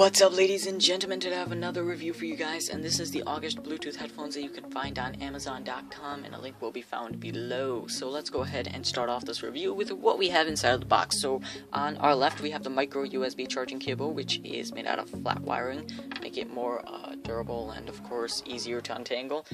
What's up, ladies and gentlemen? Today I have another review for you guys, and this is the August Bluetooth headphones that you can find on Amazon.com, and a link will be found below. So let's go ahead and start off this review with what we have inside of the box. So on our left we have the micro USB charging cable, which is made out of flat wiring to make it more durable and of course easier to untangle.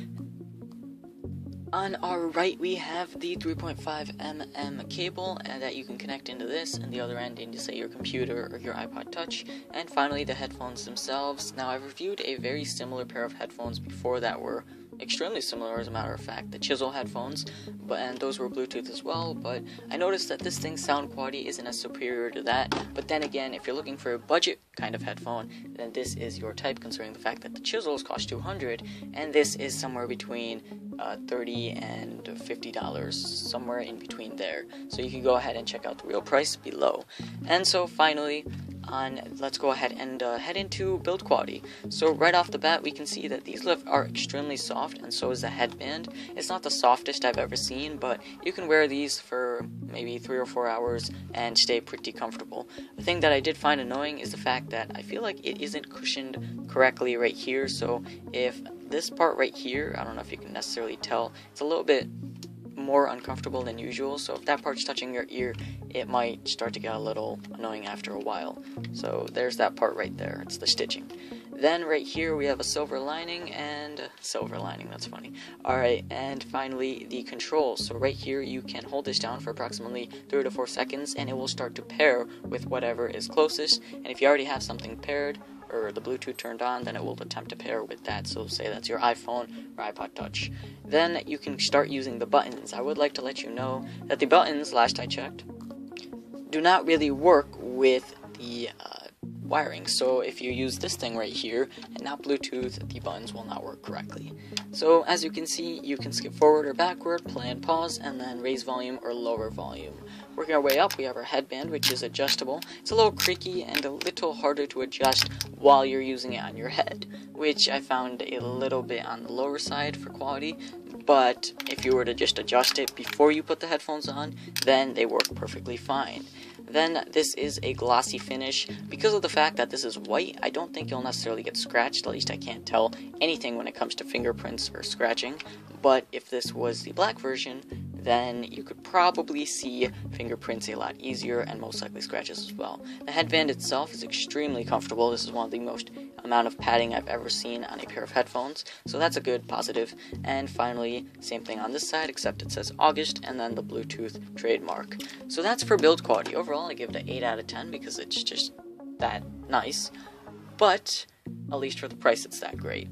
On our right, we have the 3.5mm cable that you can connect into this, and the other end into, say, your computer or your iPod Touch. And finally, the headphones themselves. Now, I've reviewed a very similar pair of headphones before that were extremely similar, as a matter of fact, the Chisel headphones, and those were Bluetooth as well, but I noticed that this thing's sound quality isn't as superior to that. But then again, if you're looking for a budget kind of headphone, then this is your type, considering the fact that the Chisels cost $200, and this is somewhere between $30 and $50, somewhere in between there. So you can go ahead and check out the real price below. And so finally, let's go ahead and head into build quality. So right off the bat, we can see that these are extremely soft, and so is the headband. It's not the softest I've ever seen, but you can wear these for maybe 3 or 4 hours and stay pretty comfortable. The thing that I did find annoying is the fact that I feel like it isn't cushioned correctly right here. So if this part right here, I don't know if you can necessarily tell, it's a little bit more uncomfortable than usual, so if that part's touching your ear, it might start to get a little annoying after a while. So there's that part right there, it's the stitching. Then right here we have a silver lining, that's funny. Alright, and finally the controls. So right here you can hold this down for approximately 3 to 4 seconds and it will start to pair with whatever is closest, and if you already have something paired or the Bluetooth turned on, then it will attempt to pair with that. So say that's your iPhone or iPod Touch. Then you can start using the buttons. I would like to let you know that the buttons, last I checked, do not really work with the wiring. So if you use this thing right here and not Bluetooth, the buttons will not work correctly. So as you can see, you can skip forward or backward, play and pause, and then raise volume or lower volume. Working our way up, we have our headband, which is adjustable. It's a little creaky and a little harder to adjust while you're using it on your head, which I found a little bit on the lower side for quality. But if you were to just adjust it before you put the headphones on, then they work perfectly fine. Then this is a glossy finish. Because of the fact that this is white, I don't think you'll necessarily get scratched. At least I can't tell anything when it comes to fingerprints or scratching. But if this was the black version, then you could probably see fingerprints a lot easier and most likely scratches as well. The headband itself is extremely comfortable. This is one of the most amount of padding I've ever seen on a pair of headphones, so that's a good positive. And finally, same thing on this side, except it says August and then the Bluetooth trademark. So that's for build quality. Overall, I give it an 8 out of 10 because it's just that nice, but at least for the price it's that great.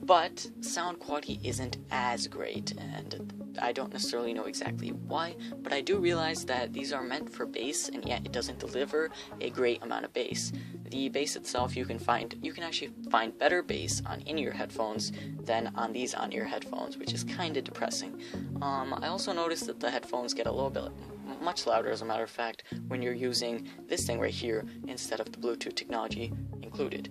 But sound quality isn't as great, and I don't necessarily know exactly why, but I do realize that these are meant for bass, and yet it doesn't deliver a great amount of bass. The bass itself, you can actually find better bass on in-ear headphones than on these on-ear headphones, which is kind of depressing. I also noticed that the headphones get a little bit much louder, as a matter of fact, when you're using this thing right here instead of the Bluetooth technology included.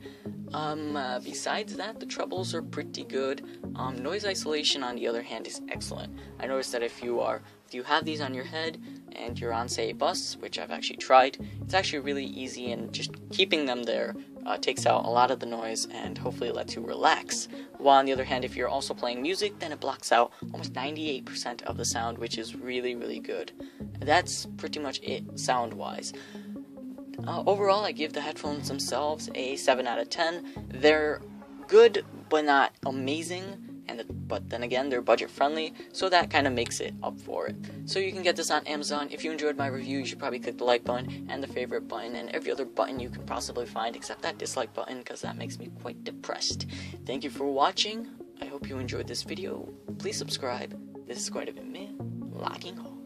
Besides that, the trebles are pretty good. Noise isolation, on the other hand, is excellent. I noticed that if you have these on your head and you're on, say, a bus, which I've actually tried, it's actually really easy, and just keeping them there takes out a lot of the noise and hopefully lets you relax. While on the other hand, if you're also playing music, then it blocks out almost 98% of the sound, which is really, really good. That's pretty much it sound-wise. Overall, I give the headphones themselves a 7 out of 10. They're good, but not amazing. But then again, they're budget friendly, so that kind of makes it up for it. So you can get this on Amazon. If you enjoyed my review, you should probably click the like button and the favorite button and every other button you can possibly find except that dislike button, because that makes me quite depressed. Thank you for watching. I hope you enjoyed this video. Please subscribe. This is going to be me, logging off.